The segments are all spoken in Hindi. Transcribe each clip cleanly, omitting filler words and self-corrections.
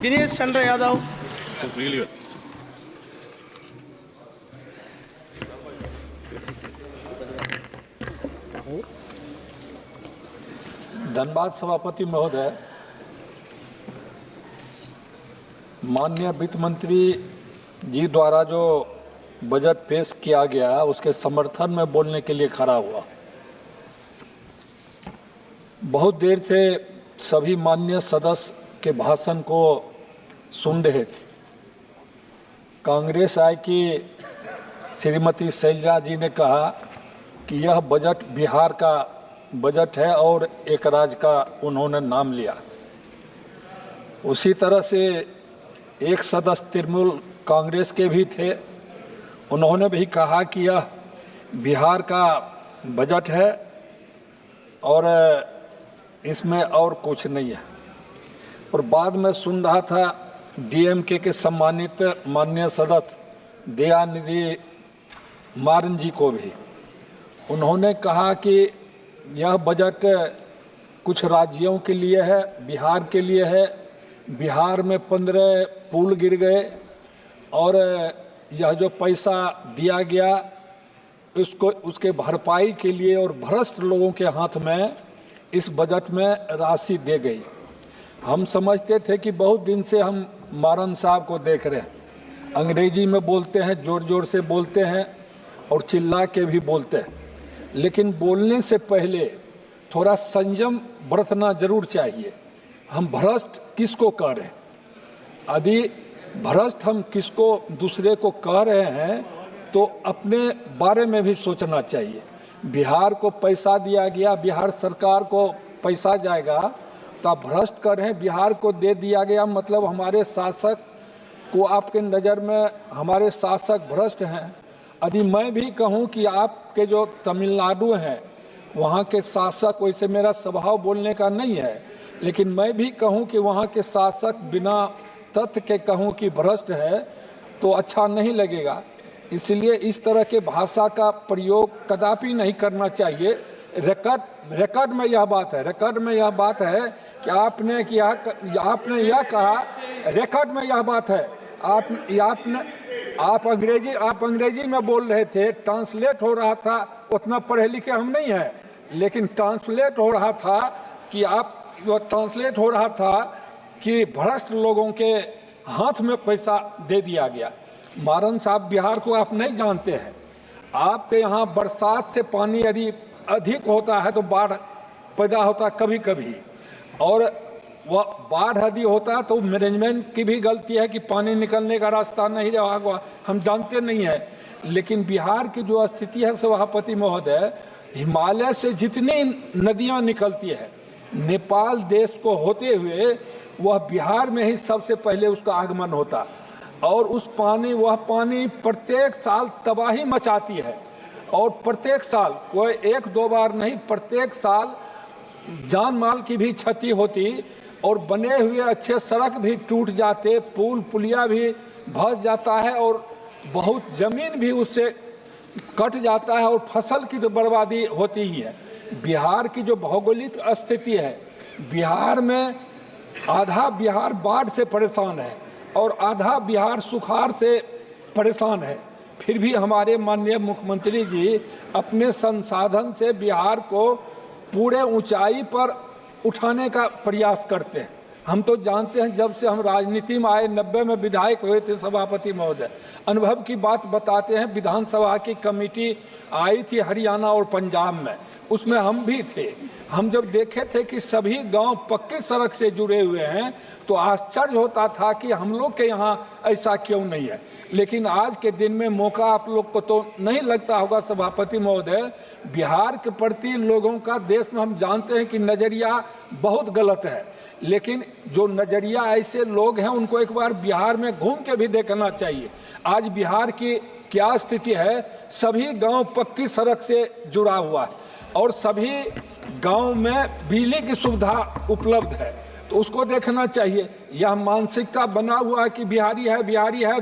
दिनेश चंद्र यादव। धन्यवाद सभापति महोदय। माननीय वित्त मंत्री जी द्वारा जो बजट पेश किया गया उसके समर्थन में बोलने के लिए खड़ा हुआ। बहुत देर से सभी माननीय सदस्य के भाषण को सुन रहे थे। कांग्रेस आई कि श्रीमती शैलजा जी ने कहा कि यह बजट बिहार का बजट है और एक राज्य का उन्होंने नाम लिया। उसी तरह से एक सदस्य तृणमूल कांग्रेस के भी थे, उन्होंने भी कहा कि यह बिहार का बजट है और इसमें और कुछ नहीं है। और बाद में सुन रहा था डीएमके के सम्मानित माननीय सदस्य दयानिधि मारन जी को भी, उन्होंने कहा कि यह बजट कुछ राज्यों के लिए है, बिहार के लिए है। बिहार में 15 पुल गिर गए और यह जो पैसा दिया गया उसके भरपाई के लिए और भ्रष्ट लोगों के हाथ में इस बजट में राशि दे गई। हम समझते थे कि बहुत दिन से हम मारन साहब को देख रहे हैं, अंग्रेजी में बोलते हैं, ज़ोर ज़ोर से बोलते हैं और चिल्ला के भी बोलते हैं, लेकिन बोलने से पहले थोड़ा संयम बरतना जरूर चाहिए। हम भ्रष्ट किसको कह रहे हैं? यदि भ्रष्ट हम किसको दूसरे को कह रहे हैं तो अपने बारे में भी सोचना चाहिए। बिहार को पैसा दिया गया, बिहार सरकार को पैसा जाएगा, तो आप भ्रष्ट कर रहे हैं। बिहार को दे दिया गया मतलब हमारे शासक को, आपके नज़र में हमारे शासक भ्रष्ट हैं। यदि मैं भी कहूं कि आपके जो तमिलनाडु हैं वहाँ के शासक, वैसे मेरा स्वभाव बोलने का नहीं है, लेकिन मैं भी कहूं कि वहाँ के शासक बिना तथ्य के कहूं कि भ्रष्ट है तो अच्छा नहीं लगेगा। इसलिए इस तरह के भाषा का प्रयोग कदापि नहीं करना चाहिए। रिकॉर्ड में यह बात है, रिकॉर्ड में यह बात है कि आपने यह कहा, रिकॉर्ड में यह बात है। आप अंग्रेजी में बोल रहे थे, ट्रांसलेट हो रहा था। उतना पढ़े लिखे हम नहीं हैं, लेकिन ट्रांसलेट हो रहा था कि भ्रष्ट लोगों के हाथ में पैसा दे दिया गया। मारन साहब, बिहार को आप नहीं जानते हैं। आपके यहाँ बरसात से पानी यदि अधिक होता है तो बाढ़ पैदा होता है कभी कभी, और वह बाढ़ यदि होता है तो मैनेजमेंट की भी गलती है कि पानी निकलने का रास्ता नहीं रहा हुआ, हम जानते नहीं हैं। लेकिन बिहार की जो स्थिति है सभापति महोदय, हिमालय से जितनी नदियां निकलती है नेपाल देश को होते हुए वह बिहार में ही सबसे पहले उसका आगमन होता, और वह पानी प्रत्येक साल तबाही मचाती है। और प्रत्येक साल, कोई 1-2 बार नहीं, प्रत्येक साल जान माल की भी क्षति होती और बने हुए अच्छे सड़क भी टूट जाते, पुल पुलिया भी धंस जाता है और बहुत ज़मीन भी उससे कट जाता है और फसल की तो बर्बादी होती ही है। बिहार की जो भौगोलिक स्थिति है, बिहार में आधा बिहार बाढ़ से परेशान है और आधा बिहार सुखाड़ से परेशान है। फिर भी हमारे माननीय मुख्यमंत्री जी अपने संसाधन से बिहार को पूरे ऊंचाई पर उठाने का प्रयास करते हैं। हम तो जानते हैं, जब से हम राजनीति में आए, 90 में विधायक हुए थे सभापति महोदय, अनुभव की बात बताते हैं। विधानसभा की कमेटी आई थी हरियाणा और पंजाब में, उसमें हम भी थे। हम जब देखे थे कि सभी गांव पक्की सड़क से जुड़े हुए हैं तो आश्चर्य होता था कि हम लोग के यहाँ ऐसा क्यों नहीं है। लेकिन आज के दिन में मौका आप लोग को तो नहीं लगता होगा सभापति महोदय, बिहार के प्रति लोगों का देश में हम जानते हैं कि नज़रिया बहुत गलत है, लेकिन जो नज़रिया ऐसे लोग हैं उनको एक बार बिहार में घूम के भी देखना चाहिए। आज बिहार की क्या स्थिति है, सभी गांव पक्की सड़क से जुड़ा हुआ है और सभी गांव में बिजली की सुविधा उपलब्ध है, तो उसको देखना चाहिए। यह मानसिकता बना हुआ है कि बिहारी है,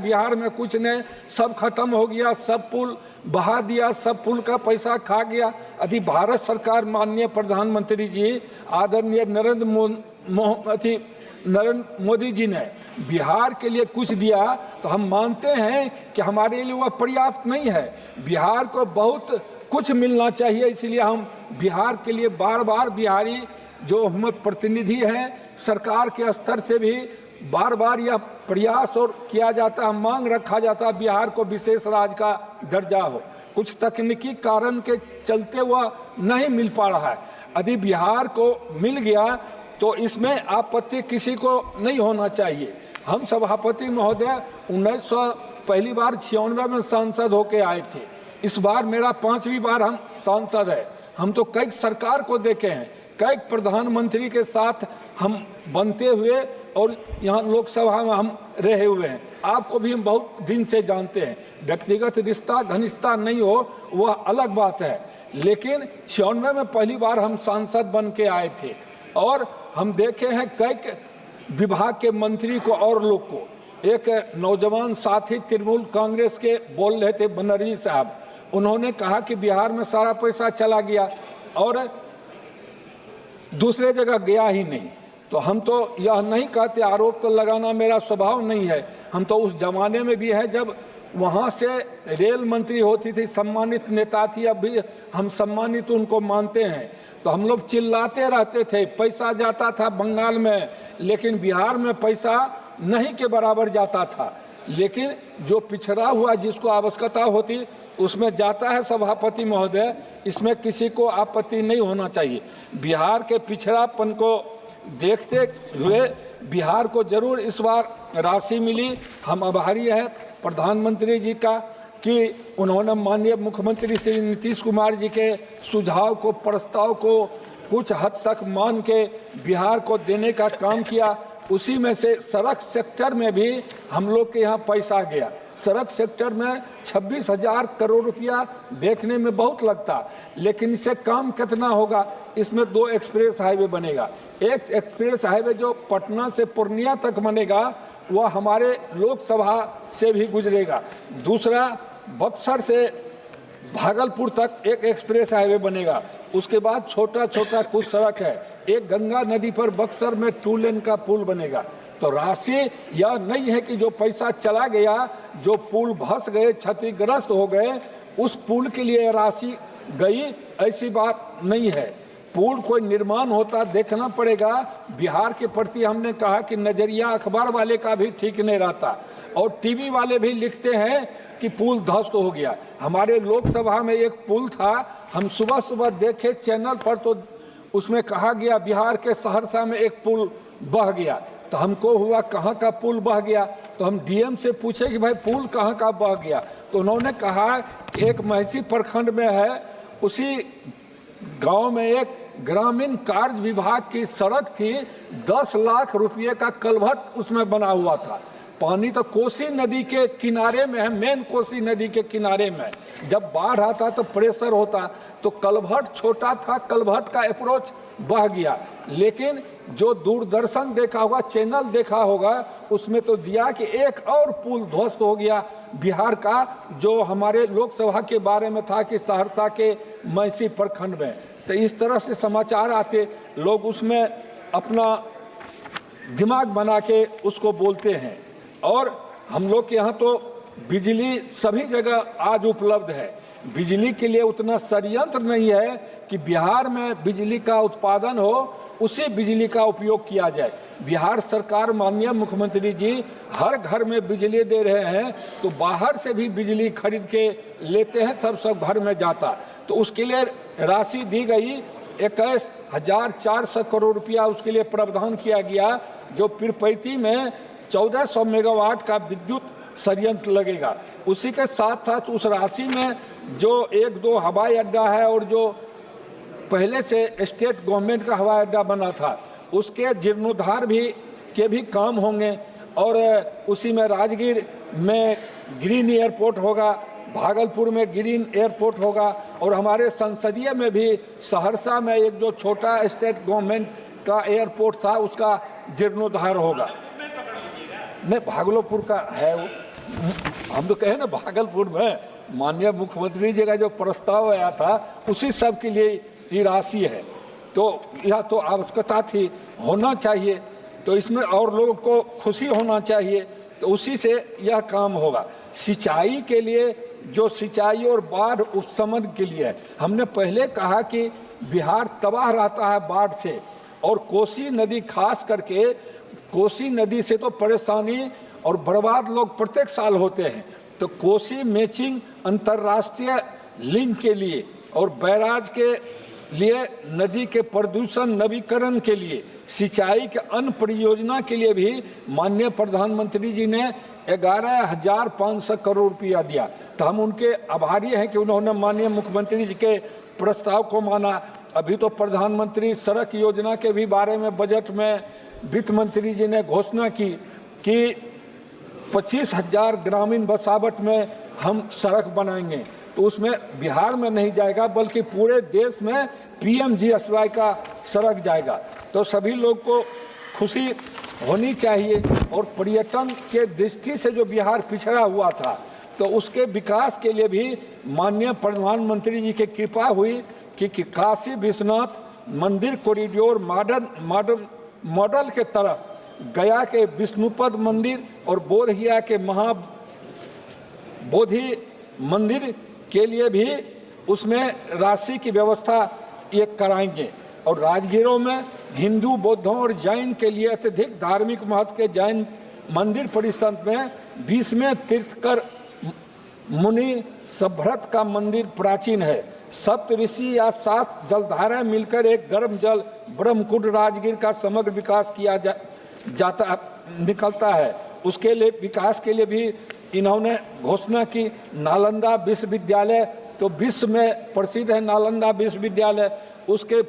बिहार में कुछ नहीं, सब खत्म हो गया, सब पुल बहा दिया, सब पुल का पैसा खा गया। यदि भारत सरकार, माननीय प्रधानमंत्री जी आदरणीय नरेंद्र नरेंद्र मोदी जी ने बिहार के लिए कुछ दिया तो हम मानते हैं कि हमारे लिए वह पर्याप्त नहीं है। बिहार को बहुत कुछ मिलना चाहिए, इसलिए हम बिहार के लिए बार बार बिहारी जो हम प्रतिनिधि हैं सरकार के स्तर से भी बार बार यह प्रयास और किया जाता है, मांग रखा जाता है बिहार को विशेष राज्य का दर्जा हो। कुछ तकनीकी कारण के चलते वह नहीं मिल पा रहा है। यदि बिहार को मिल गया तो इसमें आपत्ति किसी को नहीं होना चाहिए। हम सभापति महोदय 1900 पहली बार 96 में सांसद होके आए थे, इस बार मेरा 5वीं बार हम सांसद है। हम तो कई सरकार को देखे हैं, कई प्रधानमंत्री के साथ हम बनते हुए और यहाँ लोकसभा में हम रहे हुए हैं। आपको भी हम बहुत दिन से जानते हैं। व्यक्तिगत रिश्ता घनिष्ठता नहीं हो वह अलग बात है, लेकिन 96 में पहली बार हम सांसद बन के आए थे और हम देखे हैं कई विभाग के मंत्री को और लोग को। एक नौजवान साथी तृणमूल कांग्रेस के बोल रहे थे बनर्जी साहब, उन्होंने कहा कि बिहार में सारा पैसा चला गया और दूसरे जगह गया ही नहीं। तो हम तो यह नहीं कहते, आरोप तो लगाना मेरा स्वभाव नहीं है। हम तो उस जमाने में भी है जब वहाँ से रेल मंत्री होती थी, सम्मानित नेता थी, अब भी हम सम्मानित उनको मानते हैं। तो हम लोग चिल्लाते रहते थे पैसा जाता था बंगाल में, लेकिन बिहार में पैसा नहीं के बराबर जाता था। लेकिन जो पिछड़ा हुआ जिसको आवश्यकता होती उसमें जाता है सभापति महोदय, इसमें किसी को आपत्ति नहीं होना चाहिए। बिहार के पिछड़ापन को देखते हुए बिहार को जरूर इस बार राशि मिली। हम आभारी हैं प्रधानमंत्री जी का कि उन्होंने माननीय मुख्यमंत्री श्री नीतीश कुमार जी के सुझाव को, प्रस्ताव को कुछ हद तक मान के बिहार को देने का काम किया। उसी में से सड़क सेक्टर में भी हम लोग के यहाँ पैसा गया। सड़क सेक्टर में 26,000 करोड़ रुपया देखने में बहुत लगता, लेकिन इससे काम कितना होगा। इसमें 2 एक्सप्रेस हाईवे बनेगा। एक एक्सप्रेस हाईवे जो पटना से पूर्णिया तक बनेगा वह हमारे लोकसभा से भी गुजरेगा। दूसरा बक्सर से भागलपुर तक एक एक्सप्रेस हाईवे बनेगा। उसके बाद छोटा छोटा कुछ सड़क है। एक गंगा नदी पर बक्सर में 2 लेन का पुल बनेगा। तो राशि यह नहीं है कि जो पैसा चला गया, जो पुल धंस गए, क्षतिग्रस्त हो गए, उस पुल के लिए राशि गई, ऐसी बात नहीं है। पुल कोई निर्माण होता देखना पड़ेगा। बिहार के प्रति हमने कहा कि नजरिया अखबार वाले का भी ठीक नहीं रहता और टीवी वाले भी लिखते हैं कि पुल ध्वस्त हो गया। हमारे लोकसभा में एक पुल था, हम सुबह सुबह देखे चैनल पर तो उसमें कहा गया बिहार के सहरसा में एक पुल बह गया। तो हमको हुआ कहाँ का पुल बह गया, तो हम डीएम से पूछे कि भाई पुल कहाँ का बह गया। तो उन्होंने कहा कि एक महिषी प्रखंड में है, उसी गांव में एक ग्रामीण कार्य विभाग की सड़क थी, 10 लाख रुपये का कलभट उसमें बना हुआ था। पानी तो कोसी नदी के किनारे में है, मेन कोसी नदी के किनारे में। जब बाढ़ आता तो प्रेशर होता, तो कलभट छोटा था, कलभट का अप्रोच बह गया। लेकिन जो दूरदर्शन देखा होगा, चैनल देखा होगा, उसमें तो दिया कि एक और पुल ध्वस्त हो गया बिहार का, जो हमारे लोकसभा के बारे में था कि सहरसा के महिषी प्रखंड में। तो इस तरह से समाचार आते, लोग उसमें अपना दिमाग बना के उसको बोलते हैं। और हम लोग के यहाँ तो बिजली सभी जगह आज उपलब्ध है। बिजली के लिए उतना षड्यंत्र नहीं है कि बिहार में बिजली का उत्पादन हो, उसी बिजली का उपयोग किया जाए। बिहार सरकार माननीय मुख्यमंत्री जी हर घर में बिजली दे रहे हैं, तो बाहर से भी बिजली खरीद के लेते हैं, सब घर में जाता। तो उसके लिए राशि दी गई, 21,400 करोड़ रुपया उसके लिए प्रावधान किया गया, जो पीरपैती में 1400 मेगावाट का विद्युत संयंत्र लगेगा। उसी के साथ साथ उस राशि में जो 1-2 हवाई अड्डा है और जो पहले से स्टेट गवर्नमेंट का हवाई अड्डा बना था, उसके जीर्णोद्धार के भी काम होंगे। और उसी में राजगीर में ग्रीन एयरपोर्ट होगा, भागलपुर में ग्रीन एयरपोर्ट होगा, और हमारे संसदीय में भी सहरसा में एक जो छोटा स्टेट गवर्नमेंट का एयरपोर्ट था उसका जीर्णोद्धार होगा। नहीं, भागलपुर का है वो। हम तो कहे ना भागलपुर में माननीय मुख्यमंत्री जी का जो प्रस्ताव आया था उसी सब के लिए ये राशि है। तो यह तो आवश्यकता थी, होना चाहिए। तो इसमें और लोगों को खुशी होना चाहिए, तो उसी से यह काम होगा। सिंचाई के लिए जो सिंचाई और बाढ़ उपशमन के लिए हमने पहले कहा कि बिहार तबाह रहता है बाढ़ से, और कोसी नदी खास करके कोसी नदी से तो परेशानी और बर्बाद लोग प्रत्येक साल होते हैं। तो कोसी मैचिंग अंतर्राष्ट्रीय लिंक के लिए और बैराज के लिए, नदी के प्रदूषण नवीकरण के लिए, सिंचाई के अन्य परियोजना के लिए भी माननीय प्रधानमंत्री जी ने 11,500 करोड़ रुपया दिया। तो हम उनके आभारी हैं कि उन्होंने माननीय मुख्यमंत्री जी के प्रस्ताव को माना। अभी तो प्रधानमंत्री सड़क योजना के भी बारे में बजट में वित्त मंत्री जी ने घोषणा की कि 25,000 ग्रामीण बसावट में हम सड़क बनाएंगे। तो उसमें बिहार में नहीं जाएगा बल्कि पूरे देश में PMGSY का सड़क जाएगा। तो सभी लोग को खुशी होनी चाहिए। और पर्यटन के दृष्टि से जो बिहार पिछड़ा हुआ था, तो उसके विकास के लिए भी माननीय प्रधानमंत्री जी की कृपा हुई कि काशी विश्वनाथ मंदिर कॉरिडोर मॉडल के तरफ गया के विष्णुपद मंदिर और बोधगया के महाबोधि मंदिर के लिए भी उसमें राशि की व्यवस्था ये कराएंगे। और राजगीरों में हिंदू, बौद्धों और जैन के लिए अत्यधिक धार्मिक महत्व के जैन मंदिर परिसर में 20वें तीर्थकर मुनि सभ्रत का मंदिर प्राचीन है। सप्त ऋषि या 7 जलधाराएं मिलकर एक गर्म जल ब्रह्मकुंड राजगीर का समग्र विकास किया निकलता है। उसके लिए विकास के लिए भी इन्होंने घोषणा की। नालंदा विश्वविद्यालय तो विश्व में प्रसिद्ध है, नालंदा विश्वविद्यालय, उसके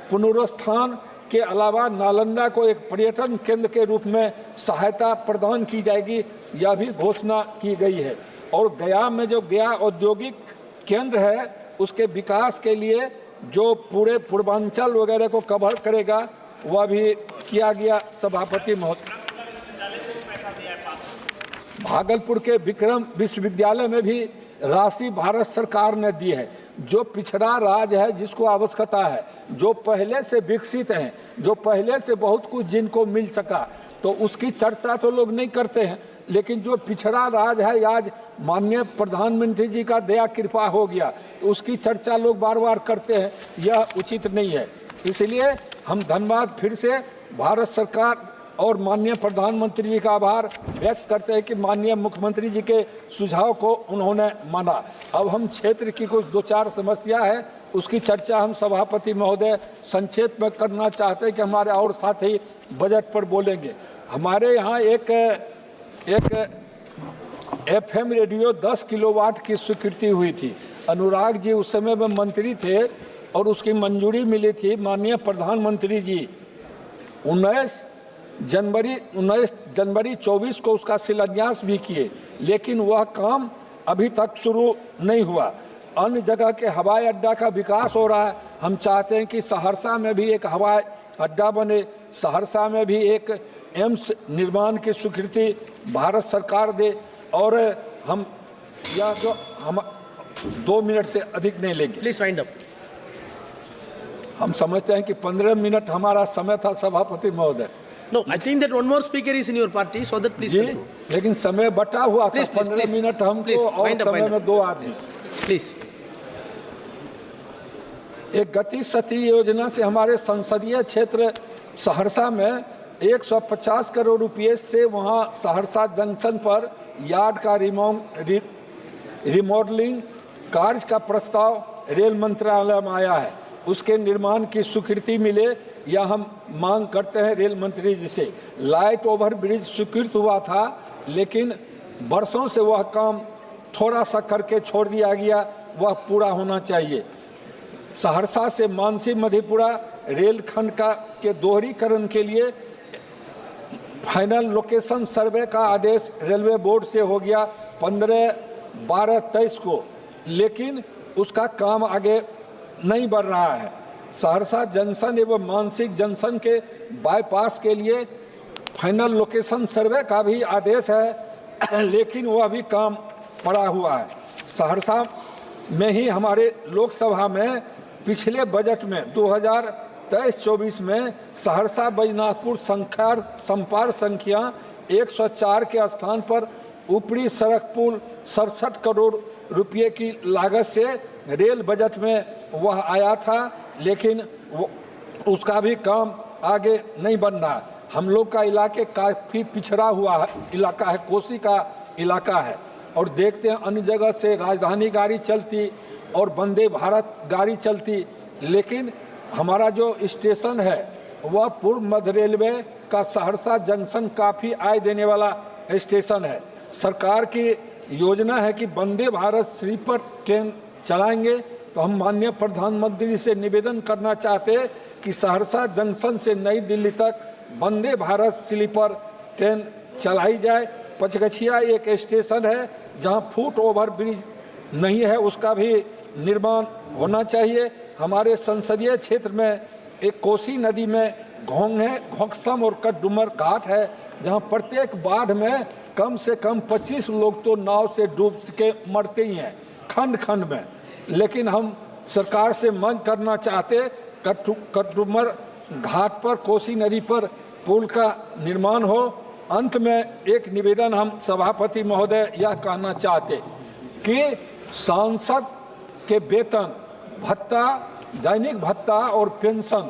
पुनरुत्थान के अलावा नालंदा को एक पर्यटन केंद्र के रूप में सहायता प्रदान की जाएगी, यह भी घोषणा की गई है। और गया में जो गया औद्योगिक केंद्र है, उसके विकास के लिए जो पूरे पूर्वांचल वगैरह को कवर करेगा, वह भी किया गया। सभापति महोदय, भागलपुर के विक्रम विश्वविद्यालय में भी राशि भारत सरकार ने दी है। जो पिछड़ा राज्य है, जिसको आवश्यकता है, जो पहले से विकसित हैं, जो पहले से बहुत कुछ जिनको मिल सका, तो उसकी चर्चा तो लोग नहीं करते हैं। लेकिन जो पिछड़ा राज्य है, आज माननीय प्रधानमंत्री जी का दया कृपा हो गया, तो उसकी चर्चा लोग बार बार करते हैं, यह उचित नहीं है। इसलिए हम धन्यवाद फिर से भारत सरकार और माननीय प्रधानमंत्री जी का आभार व्यक्त करते हैं कि माननीय मुख्यमंत्री जी के सुझाव को उन्होंने माना। अब हम क्षेत्र की कुछ 2-4 समस्या है, उसकी चर्चा हम सभापति महोदय संक्षेप में करना चाहते हैं कि हमारे और साथी बजट पर बोलेंगे। हमारे यहाँ एक FM रेडियो 10 किलोवाट की स्वीकृति हुई थी। अनुराग जी उस समय में मंत्री थे और उसकी मंजूरी मिली थी। माननीय प्रधानमंत्री जी 19 जनवरी 24 को उसका शिलान्यास भी किए, लेकिन वह काम अभी तक शुरू नहीं हुआ। अन्य जगह के हवाई अड्डा का विकास हो रहा है। हम चाहते हैं कि सहरसा में भी एक हवाई अड्डा बने, सहरसा में भी एक एम्स निर्माण की स्वीकृति भारत सरकार दे। और हम यह जो हम 2 मिनट से अधिक नहीं लेंगे, प्लीज वाइंड अप। हम समझते हैं कि 15 मिनट हमारा समय था सभापति महोदय। No, I think that one more speaker is in your party, so that please. जी, लेकिन समय बटा हुआ था। 15 मिनट हमको और समय में 2 आदमी। प्लीज। एक गति शक्ति योजना से हमारे संसदीय क्षेत्र सहरसा में 150 करोड़ रुपये से वहाँ सहरसा जंक्शन पर यार्ड का रिमॉडलिंग कार्य का प्रस्ताव रेल मंत्रालय में आया है। उसके निर्माण की स्वीकृति मिले, यह हम मांग करते हैं रेल मंत्री जी से। लाइट ओवर ब्रिज स्वीकृत हुआ था, लेकिन वर्षों से वह काम थोड़ा सा करके छोड़ दिया गया, वह पूरा होना चाहिए। सहरसा से मानसी मधेपुरा रेलखंड के दोहरीकरण के लिए फाइनल लोकेशन सर्वे का आदेश रेलवे बोर्ड से हो गया 15/12/23 को, लेकिन उसका काम आगे नहीं बढ़ रहा है। सहरसा जंक्शन एवं मानसिक जंक्शन के बाईपास के लिए फाइनल लोकेशन सर्वे का भी आदेश है, लेकिन वह भी काम पड़ा हुआ है। सहरसा में ही हमारे लोकसभा में पिछले बजट में 23-24 में सहरसा बैजनाथपुर संपार संख्या 104 के स्थान पर ऊपरी सड़क पुल 67 करोड़ रुपये की लागत से रेल बजट में वह आया था, लेकिन उसका भी काम आगे नहीं बन रहा। हम लोग का इलाके काफ़ी पिछड़ा हुआ इलाका है, कोसी का इलाका है, और देखते हैं अन्य जगह से राजधानी गाड़ी चलती और वंदे भारत गाड़ी चलती, लेकिन हमारा जो स्टेशन है वह पूर्व मध्य रेलवे का सहरसा जंक्शन काफ़ी आय देने वाला स्टेशन है। सरकार की योजना है कि वंदे भारत स्लीपर ट्रेन चलाएंगे, तो हम माननीय प्रधानमंत्री से निवेदन करना चाहते हैं कि सहरसा जंक्शन से नई दिल्ली तक वंदे भारत स्लीपर ट्रेन चलाई जाए। पचगछिया एक स्टेशन है जहां फुट ओवर ब्रिज नहीं है, उसका भी निर्माण होना चाहिए। हमारे संसदीय क्षेत्र में एक कोसी नदी में घोंग है, घोंकसम और कटडुमर घाट है, जहां प्रत्येक बाढ़ में कम से कम 25 लोग तो नाव से डूब के मरते ही हैं खंड खंड में। लेकिन हम सरकार से मांग करना चाहते कटडुमर घाट पर कोसी नदी पर पुल का निर्माण हो। अंत में एक निवेदन हम सभापति महोदय यह कहना चाहते कि सांसद के वेतन भत्ता, दैनिक भत्ता और पेंशन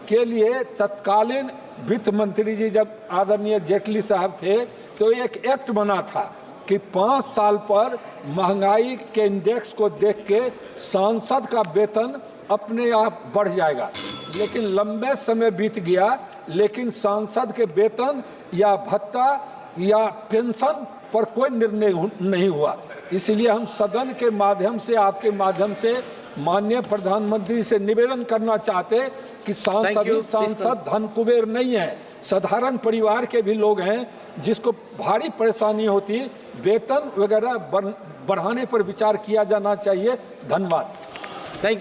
के लिए तत्कालीन वित्त मंत्री जी जब आदरणीय जेटली साहब थे तो एक एक्ट बना था कि 5 साल पर महंगाई के इंडेक्स को देख के सांसद का वेतन अपने आप बढ़ जाएगा। लेकिन लंबे समय बीत गया, लेकिन सांसद के वेतन या भत्ता या पेंशन पर कोई निर्णय नहीं हुआ। इसलिए हम सदन के माध्यम से, आपके माध्यम से माननीय प्रधानमंत्री से निवेदन करना चाहते कि सांसद धन कुबेर नहीं है, साधारण परिवार के भी लोग हैं जिसको भारी परेशानी होती, वेतन वगैरह बढ़ाने पर विचार किया जाना चाहिए। धन्यवाद। Thank you.